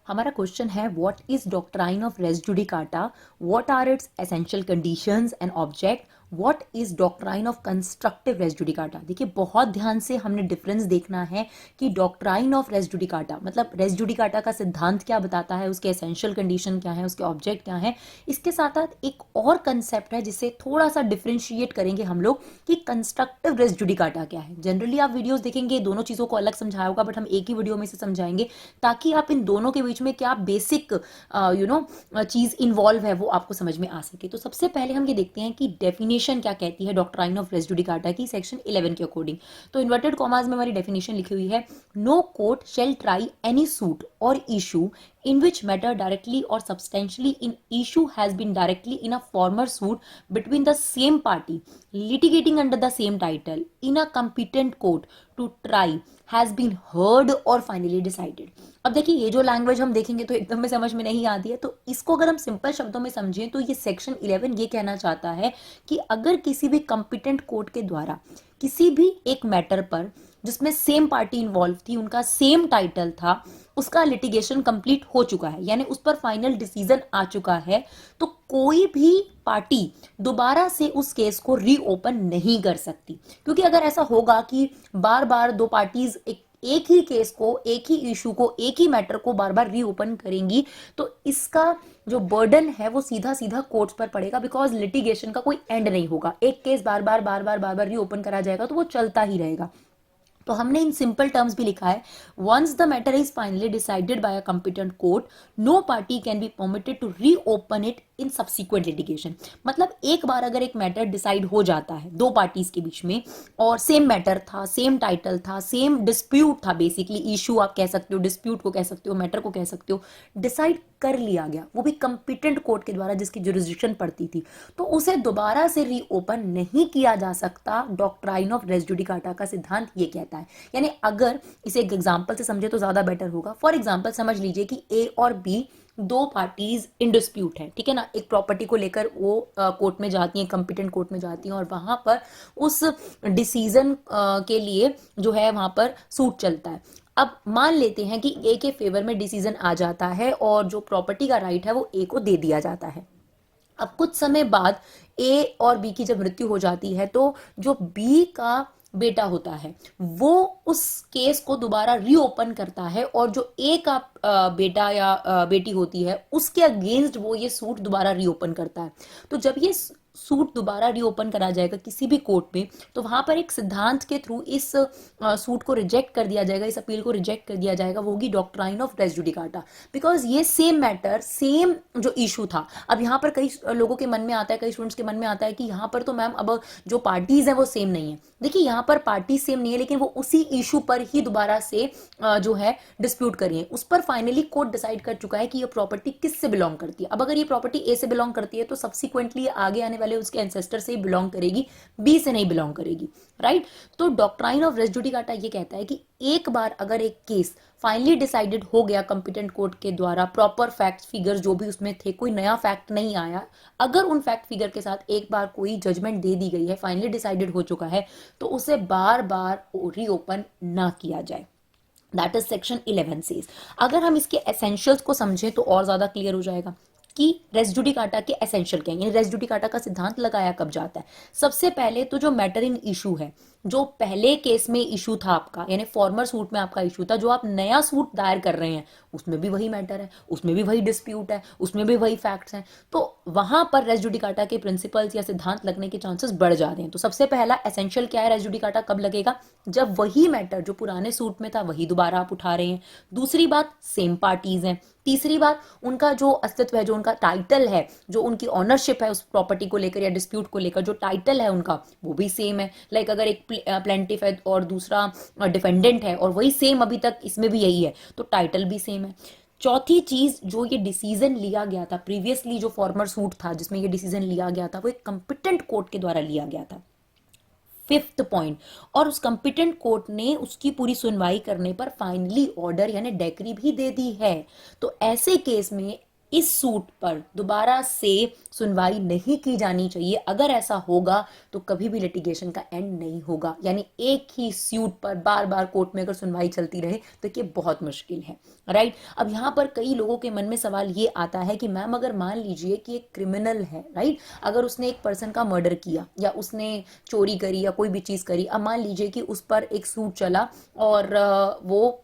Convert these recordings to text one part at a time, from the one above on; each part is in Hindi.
हमारा क्वेश्चन है what is doctrine of res judicata, what are its essential conditions and object, what is doctrine of constructive res judicata. देखिए बहुत ध्यान से हमने डिफरेंस देखना है कि डॉक्ट्राइन ऑफ रेस जुडिकाटा मतलब रेस जुडिकाटा का सिद्धांत क्या बताता है, उसके एसेंशियल कंडीशन क्या है, उसके ऑब्जेक्ट क्या है। इसके साथ साथ एक और कंसेप्ट है जिसे थोड़ा सा डिफ्रेंशिएट करेंगे हम लोग कि कंस्ट्रक्टिव रेस जुडिकाटा क्या है। जनरली आप वीडियोस देखेंगे दोनों चीजों को अलग समझाया होगा, बट हम एक ही वीडियो में से समझाएंगे ताकि आप इन दोनों के बीच में क्या बेसिक चीज इन्वॉल्व है वो आपको समझ में आ सके। तो सबसे पहले हम ये देखते हैं कि डेफिनेशन क्या कहती है डॉक्ट्राइन ऑफ रेस जुडिकाटा की सेक्शन 11 के अकॉर्डिंग। तो इन्वर्टेड कॉमास में हमारी डेफिनेशन लिखी हुई है, no court shall try any suit और issue in which matter directly or substantially in issue has been directly in a former suit between the same party litigating under the same title in a competent court to try has been heard or finally decided। अब देखिए ये जो लैंग्वेज हम देखेंगे तो एकदम में समझ में नहीं आती है, तो इसको अगर हम सिंपल शब्दों में समझें तो ये सेक्शन 11 ये कहना चाहता है कि अगर किसी भी कंपिटेंट कोर्ट के द्वारा किसी भी एक मैटर पर जिसमें सेम पार्टी इन्वॉल्व थी, उनका सेम टाइटल था, उसका लिटिगेशन कंप्लीट हो चुका है यानी उस पर फाइनल डिसीजन आ चुका है, तो कोई भी पार्टी दोबारा से उस केस को रीओपन नहीं कर सकती। क्योंकि अगर ऐसा होगा कि बार बार दो पार्टीज एक ही केस को, एक ही इशू को, एक ही मैटर को बार बार रीओपन करेंगी तो इसका जो बर्डन है वो सीधा सीधा कोर्ट्स पर पड़ेगा, बिकॉज लिटिगेशन का कोई एंड नहीं होगा। एक केस बार बार बार बार बार बार रीओपन करा जाएगा तो वो चलता ही रहेगा। तो हमने इन सिंपल टर्म्स भी लिखा है, once the matter is finally decided by a competent court no party can be permitted to reopen it in subsequent litigation. मतलब एक बार अगर एक मैटर डिसाइड हो जाता है दो पार्टीज के बीच में और सेम मैटर था, सेम टाइटल था, सेम डिस्प्यूट था, बेसिकली इशू आप कह सकते हो, डिस्प्यूट को कह सकते हो, मैटर को कह सकते हो, डिसाइड कर लिया गया वो भी कंपिटेंट कोर्ट के द्वारा जिसकी जुरिस्डिक्शन पड़ती थी, तो उसे दोबारा से रीओपन नहीं किया जा सकता। डॉक्ट्राइन ऑफ रेस जुडिकाटा का सिद्धांत ये कहता है। यानी अगर इसे एक एग्जांपल से समझे तो ज्यादा बेटर होगा। फॉर एग्जांपल समझ लीजिए कि ए और बी दो पार्टीज इन डिस्प्यूट है, ठीक है ना, एक प्रॉपर्टी को लेकर वो कोर्ट में जाती हैं, कंपिटेंट कोर्ट में जाती हैं और वहां पर उस डिसीजन के लिए जो है वहां पर सूट चलता है। अब मान लेते हैं कि ए के फेवर में डिसीजन आ जाता है और जो प्रॉपर्टी का राइट है वो ए को दे दिया जाता है। अब कुछ समय बाद ए और बी की जब मृत्यु हो जाती है तो जो बी का बेटा होता है वो उस केस को दोबारा रीओपन करता है और जो ए का बेटा या बेटी होती है उसके अगेंस्ट वो ये सूट दोबारा रीओपन करता है। तो जब ये सूट दोबारा रीओपन करा जाएगा किसी भी कोर्ट में तो वहां पर एक सिद्धांत के थ्रू इस सूट को रिजेक्ट कर दिया जाएगा, इस अपील को रिजेक्ट कर दिया जाएगा, वो होगी doctrine of res judicata. Because ये सेम मैटर, सेम जो इशू था। अब यहाँ पर कई लोगों के मन में आता है, कई स्टूडेंट्स के मन में आता है कि यहाँ पर तो मैम अब जो पार्टीज है वो सेम नहीं है। देखिए यहाँ पर पार्टी सेम नहीं है लेकिन वो उसी इशू पर ही दोबारा से जो है डिस्प्यूट करी है, उस पर फाइनली कोर्ट डिसाइड कर चुका है कि ये प्रॉपर्टी किससे बिलोंग करती है। अब अगर ये प्रॉपर्टी ए से बिलोंग करती है तो सब्सिक्वेंटली आगे आने वाले उसके एंसेस्टर से ही बिलोंग करेगी, बी से नहीं बिलोंग करेगी, राइट। तो डॉक्ट्राइन ऑफ रेस जुडिकाटा ये कहता है कि एक बार अगर एक केस फाइनली डिसाइडेड हो गया कंपिटेंट कोर्ट के द्वारा, प्रॉपर फैक्ट फिगर जो भी उसमें थे, कोई नया फैक्ट नहीं आया, अगर उन फैक्ट फिगर के साथ एक बार कोई जजमेंट दे दी गई है, फाइनली डिसाइडेड हो चुका है, तो उसे बार बार रीओपन ना किया जाए। That is section 11 says. अगर हम इसके एसेंशियल्स को समझें तो और ज्यादा क्लियर हो जाएगा कि रेस जुडिकाटा के एसेंशियल क्या है, रेस जुडिकाटा का सिद्धांत लगाया कब जाता है। सबसे पहले तो जो मैटर इन इशू है, जो पहले केस में इशू था आपका, यानी फॉर्मर सूट में आपका इशू था, जो आप नया सूट दायर कर रहे हैं उसमें भी वही मैटर है, उसमें भी वही डिस्प्यूट है, उसमें भी वही फैक्ट्स हैं, तो वहां पर रेस जुडिकाटा के प्रिंसिपल्स या सिद्धांत लगने के चांसेस बढ़ जाते हैं। तो सबसे पहला एसेंशियल क्या है, रेस जुडिकाटा कब लगेगा, जब वही मैटर जो पुराने सूट में था वही दोबारा आप उठा रहे हैं। दूसरी बात, सेम पार्टीज हैं। तीसरी बात, उनका जो अस्तित्व है, जो उनका टाइटल है, जो उनकी ऑनरशिप है उस प्रॉपर्टी को लेकर या डिस्प्यूट को लेकर, जो टाइटल है उनका वो भी सेम है। लाइक अगर एक प्लेंटिफ है और दूसरा डिफेंडेंट है और वही सेम अभी तक इसमें भी यही है तो टाइटल भी सेम है। चौथी चीज, जो ये डिसीजन लिया गया था प्रीवियसली, जो फॉर्मर सूट था जिसमें ये डिसीजन लिया गया था वो एक कंपिटेंट कोर्ट के द्वारा लिया गया था। फिफ्थ पॉइंट, और उस कंपिटेंट कोर्ट ने उसकी पूरी सुनवाई करने पर फाइनली ऑर्डर यानी डेक्री भी दे दी है। तो ऐसे केस में इस सूट पर दोबारा से सुनवाई नहीं की जानी चाहिए। अगर ऐसा होगा तो कभी भी लिटिगेशन का एंड नहीं होगा। यानी एक ही सूट पर बार बार कोर्ट में अगर सुनवाई चलती रहे तो ये बहुत मुश्किल है, राइट। अब यहाँ पर कई लोगों के मन में सवाल ये आता है कि मैम अगर मान लीजिए कि एक क्रिमिनल है, राइट, अगर उसने एक पर्सन का मर्डर किया या उसने चोरी करी या कोई भी चीज़ करी, अब मान लीजिए कि उस पर एक सूट चला और वो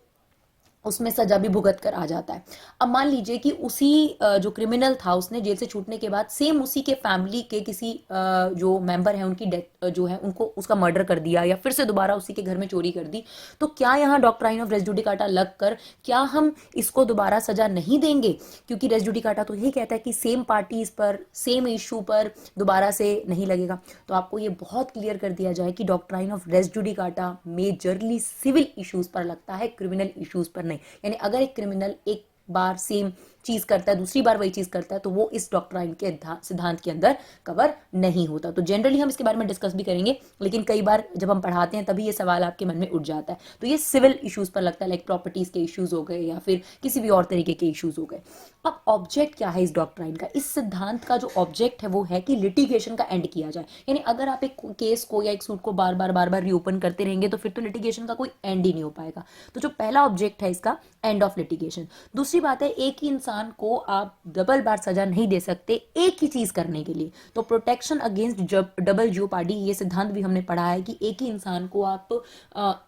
उसमें सजा भी भुगत कर आ जाता है। अब मान लीजिए कि उसी जो क्रिमिनल था उसने जेल से छूटने के बाद सेम उसी के फैमिली के किसी जो मेंबर है उनकी डेथ जो है उनको उसका मर्डर कर दिया या फिर से दोबारा उसी के घर में चोरी कर दी, तो क्या यहाँ डॉक्ट्राइन ऑफ रेस जुडिकाटा लग कर क्या हम इसको दोबारा सजा नहीं देंगे? क्योंकि रेस जुडिकाटा तो यही कहता है कि सेम पार्टीज पर सेम इशू पर दोबारा से नहीं लगेगा। तो आपको ये बहुत क्लियर कर दिया जाए कि doctrine of res judicata majorly civil issues पर लगता है, क्रिमिनल इश्यूज पर नहीं। यानी अगर एक क्रिमिनल एक बार सेम चीज करता है, दूसरी बार वही चीज करता है, तो वो इस डॉक्ट्राइन के सिद्धांत के अंदर कवर नहीं होता। तो जनरली हम इसके बारे में डिस्कस भी करेंगे, लेकिन कई बार जब हम पढ़ाते हैं तभी ये सवाल आपके मन में उठ जाता है। तो ये सिविल इश्यूज पर लगता है, लाइक प्रॉपर्टीज के इश्यूज हो गए या फिर किसी भी और तरीके के इश्यूज हो गए। अब ऑब्जेक्ट क्या है इस डॉक्ट्राइन का? इस सिद्धांत का जो ऑब्जेक्ट है वो है कि लिटिगेशन का एंड किया जाए। यानी अगर आप एक केस को या एक सूट को बार बार रीओपन करते रहेंगे तो फिर तो लिटिगेशन का कोई एंड ही नहीं हो पाएगा। तो जो पहला ऑब्जेक्ट है इसका, एंड ऑफ लिटिगेशन। दूसरी बात है, एक ही इंसान को आप डबल बार सजा नहीं दे सकते एक ही चीज करने के लिए। तो प्रोटेक्शन अगेंस्ट डबल जियोपार्डी, ये सिद्धांत भी हमने पढ़ा है कि एक ही इंसान को आप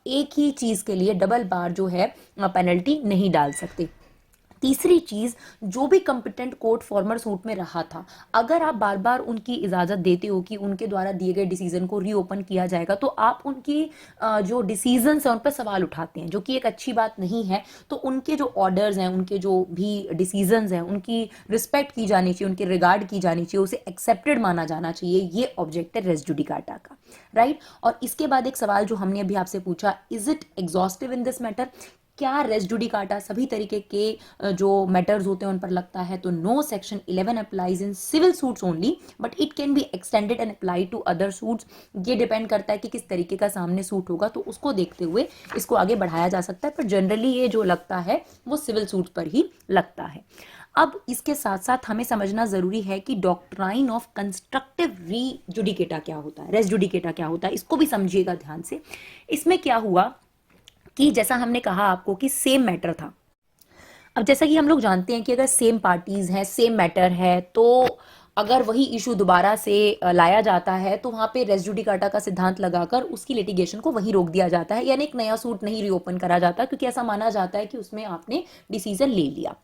एक ही चीज के लिए डबल बार जो है पेनल्टी नहीं डाल सकते। तीसरी चीज, जो भी कंपिटेंट कोर्ट फॉर्मर सूट में रहा था, अगर आप बार बार उनकी इजाजत देते हो कि उनके द्वारा दिए गए डिसीजन को रीओपन किया जाएगा, तो आप उनकी जो डिसीजन है उन पर सवाल उठाते हैं, जो कि एक अच्छी बात नहीं है। तो उनके जो ऑर्डर्स हैं, उनके जो भी डिसीजन हैं, उनकी रिस्पेक्ट की जानी चाहिए, उनकी रिगार्ड की जानी चाहिए, उसे एक्सेप्टेड माना जाना चाहिए। ये ऑब्जेक्ट है रेस जुडिकाटा का, राइट। और इसके बाद एक सवाल जो हमने अभी आपसे पूछा, is it exhaustive in this matter? क्या रेस जुडिकाटा सभी तरीके के जो मैटर्स होते हैं उन पर लगता है? तो no, section 11 applies in civil suits only, but it can be extended and apply to other suits. ये डिपेंड करता है कि किस तरीके का सामने सूट होगा, तो उसको देखते हुए इसको आगे बढ़ाया जा सकता है, पर जनरली ये जो लगता है वो सिविल सूट्स पर ही लगता है। अब इसके साथ साथ हमें समझना जरूरी है कि डॉक्ट्राइन ऑफ कंस्ट्रक्टिव री जुडिकेटा क्या होता है, रेस जुडिकेटा क्या होता है, इसको भी समझिएगा ध्यान से। इसमें क्या हुआ कि जैसा हमने कहा आपको कि सेम मैटर था। अब जैसा कि हम लोग जानते हैं कि अगर सेम पार्टीज हैं, सेम मैटर है, तो अगर वही इशू दोबारा से लाया जाता है तो वहां पे रेस जुडिकाटा का सिद्धांत लगाकर उसकी लिटिगेशन को वहीं रोक दिया जाता है, यानी एक नया सूट नहीं रीओपन करा जाता, क्योंकि ऐसा माना जाता है कि उसमें आपने डिसीजन ले लिया।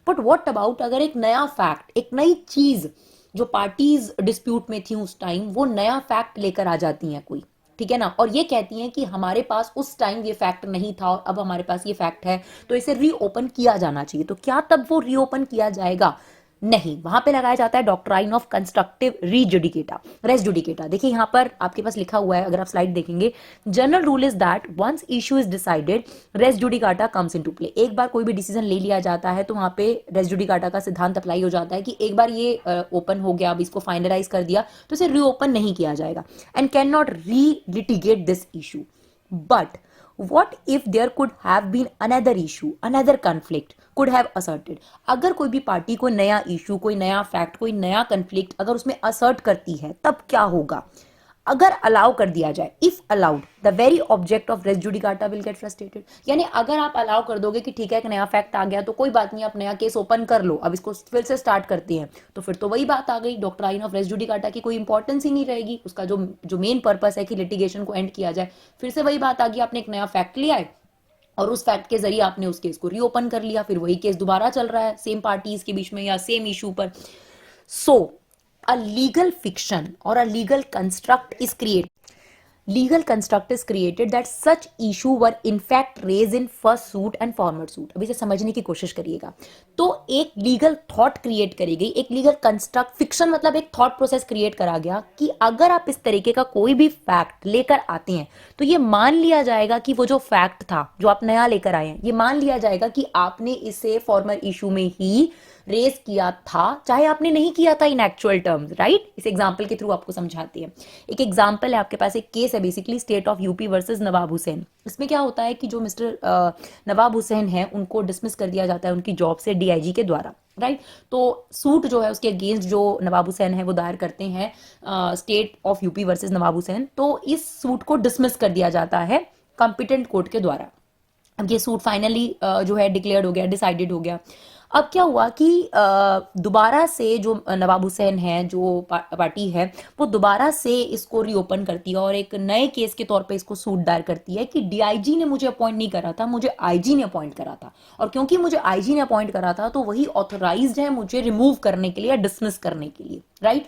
बट व्हाट अबाउट अगर एक नया फैक्ट, एक नई चीज जो पार्टीज डिस्प्यूट में थी उस टाइम, वो नया फैक्ट लेकर आ जाती हैं कोई, ठीक है ना, और ये कहती हैं कि हमारे पास उस टाइम ये फैक्ट नहीं था और अब हमारे पास ये फैक्ट है, तो इसे रीओपन किया जाना चाहिए। तो क्या तब वो रीओपन किया जाएगा? नहीं, वहां पे लगाया जाता है doctrine of constructive res judicata, res judicata. देखिए यहाँ पर आपके पास लिखा हुआ है, अगर आप स्लाइड देखेंगे, general rule is that once issue is decided res judicata comes into play. एक बार कोई भी डिसीजन ले लिया जाता है तो वहां पे रेस जुडिकाटा का सिद्धांत अप्लाई हो जाता है कि एक बार ये ओपन हो गया, अब इसको फाइनलाइज कर दिया, तो इसे रीओपन नहीं किया जाएगा एंड कैन नॉट री litigate this issue. But what if there could have been another issue, another conflict could have asserted? अगर कोई भी पार्टी कोई नया इशू, कोई नया फैक्ट, कोई नया कंफ्लिक्ट अगर उसमें असर्ट करती है, तब क्या होगा? अगर अलाउ कर दिया जाए, if allowed, the very object of res judicata will get frustrated. यानी अगर आप अलाउ कर दोगे कि ठीक है एक नया फैक्ट आ गया तो कोई बात नहीं, आप नया केस ओपन कर लो, अब इसको फिर से स्टार्ट करते हैं, तो फिर तो वही बात आ गई, डॉक्ट्राइन ऑफ रेस जुडिकाटा की कोई इंपॉर्टेंस ही नहीं रहेगी। उसका जो मेन पर्पस है कि लिटिगेशन को एंड किया जाए, फिर से वही बात आ गई, आपने एक नया फैक्ट लिया है और उस फैक्ट के जरिए आपने उस केस को रीओपन कर लिया, फिर वही केस दोबारा चल रहा है सेम पार्टीज के बीच में या सेम इशू पर। सो a legal fiction or a legal construct is created that such issue were in fact raised in first suit and former suit। अब इसे समझने की कोशिश करिएगा। तो एक लीगल थॉट क्रिएट करी गई, एक लीगल कंस्ट्रक्ट, फिक्शन मतलब एक थॉट प्रोसेस क्रिएट करा गया कि अगर आप इस तरीके का कोई भी फैक्ट लेकर आते हैं तो ये मान लिया जाएगा कि वो जो फैक्ट था जो आप नया लेकर आए हैं, ये मान लिया जाएगा कि आपने इसे फॉर्मर इशू में ही रेज किया था, चाहे आपने नहीं किया था इन एक्चुअल टर्म्स, राइट। इस एग्जांपल के थ्रू आपको समझाते हैं। एक एग्जांपल है, आपके पास एक केस है basically state of UP versus Nawab Hussain. इसमें क्या होता है कि जो मिस्टर नवाब हुसैन है उनको डिसमिस कर दिया जाता है उनकी जॉब से डीआईजी के द्वारा, राइट। तो सूट जो है उसके अगेंस्ट जो नवाब हुसैन है वो दायर करते हैं state of UP versus Nawab Hussain. तो इस सूट को डिसमिस कर दिया जाता है कॉम्पिटेंट कोर्ट के द्वारा। अब ये सूट फाइनली जो है डिक्लेयर्ड हो गया, डिसाइडेड हो गया। अब क्या हुआ कि दोबारा से जो नवाब हुसैन है, जो पार्टी है, वो दोबारा से इसको रीओपन करती है और एक नए केस के तौर पे इसको सूट दायर करती है कि डीआईजी ने मुझे अपॉइंट नहीं करा था, मुझे आईजी ने अपॉइंट करा था, और क्योंकि मुझे आईजी ने अपॉइंट करा था तो वही ऑथोराइज्ड है मुझे रिमूव करने के लिए, डिसमिस करने के लिए, राइट।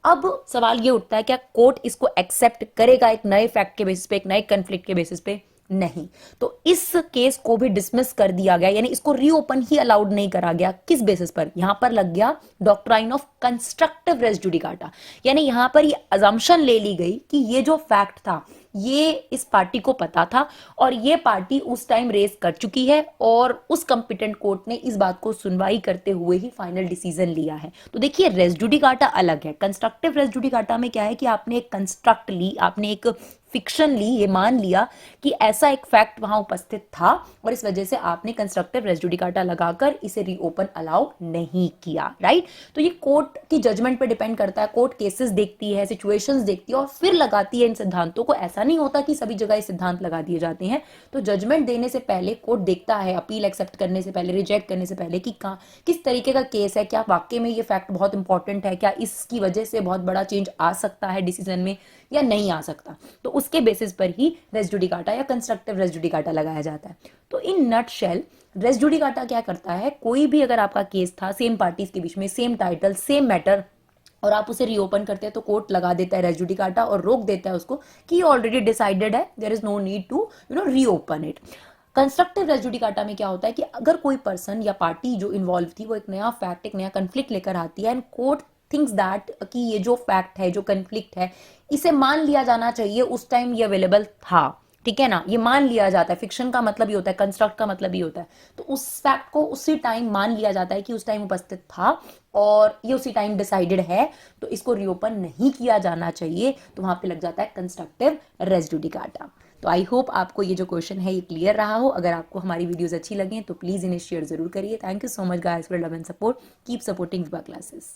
अब सवाल ये उठता है क्या कोर्ट इसको एक्सेप्ट करेगा एक नए फैक्ट के बेसिस पे, एक नए कन्फ्लिक्ट के बेसिस पे? नहीं। तो इस केस को भी डिसमिस कर दिया गया, यानी इसको रीओपन ही अलाउड नहीं करा गया। किस बेसिस पर? यहां पर लग गया doctrine of constructive res judicata, यानी यहां पर ये अजम्पशन ले ली गई कि ये जो फैक्ट था ये इस पार्टी को पता था और ये पार्टी उस टाइम रेस कर चुकी है और उस कंपिटेंट कोर्ट ने इस बात को सुनवाई करते हुए ही फाइनल डिसीजन लिया है। तो देखिए रेस जुडिकाटा अलग है। कंस्ट्रक्टिव रेस जुडिकाटा में क्या है कि आपने एक कंस्ट्रक्ट ली, आपने एक फिक्शन ली, ये मान लिया कि ऐसा एक फैक्ट वहां उपस्थित था और इस वजह से आपने कंस्ट्रक्टिव रेस जुडिकाटा लगाकर इसे रीओपन अलाउ नहीं किया, राइट। तो ये कोर्ट की जजमेंट पे डिपेंड करता है। कोर्ट केसेस देखती है, सिचुएशंस देखती है और फिर लगाती है इन सिद्धांतों को। ऐसा नहीं होता कि सभी जगह ये सिद्धांत लगा दिए जाते हैं। तो जजमेंट देने से पहले कोर्ट देखता है, अपील एक्सेप्ट करने से पहले, रिजेक्ट करने से पहले, कि किस तरीके का केस है, क्या वाकई में ये फैक्ट बहुत इंपॉर्टेंट है, क्या इसकी वजह से बहुत बड़ा चेंज आ सकता है डिसीजन में या नहीं आ सकता। तो उसके बेसिस पर ही रेस जुडिकाटा या कंस्ट्रक्टिव रेस जुडिकाटा लगाया जाता है। तो इन नटशेल रेस जुडिकाटा क्या करता है, कोई भी अगर आपका केस था सेम पार्टीज के बीच में, सेम टाइटल, सेम मैटर, और आप उसे रीओपन करते हैं तो कोर्ट लगा देता है रेस जुडिकाटा और रोक देता है उसको कि ऑलरेडी डिसाइडेड है, there is no need to reopen it. Constructive res judicata में क्या होता है कि अगर कोई पर्सन या पार्टी जो इन्वॉल्व थी वो एक नया फैक्ट, एक नया कंफ्लिक्ट लेकर आती है एंड कोर्ट थिंक्स दैट कि ये जो फैक्ट है, जो कंफ्लिक्ट है, इसे मान लिया जाना चाहिए, उस टाइम ये अवेलेबल था, ठीक है ना, ये मान लिया जाता है। फिक्शन का मतलब ये होता है, कंस्ट्रक्ट का मतलब ये होता है। तो उस फैक्ट को उसी टाइम मान लिया जाता है कि उस टाइम उपस्थित था और ये उसी टाइम डिसाइडेड है, तो इसको रीओपन नहीं किया जाना चाहिए। तो वहां पे लग जाता है कंस्ट्रक्टिव रेस जुडिकाटा। तो आई होप आपको ये जो क्वेश्चन है ये क्लियर रहा हो। अगर आपको हमारी वीडियोस अच्छी लगे तो प्लीज इन्हें शेयर जरूर करिए। Thank you so much guys for love and support. Keep supporting Vibha classes.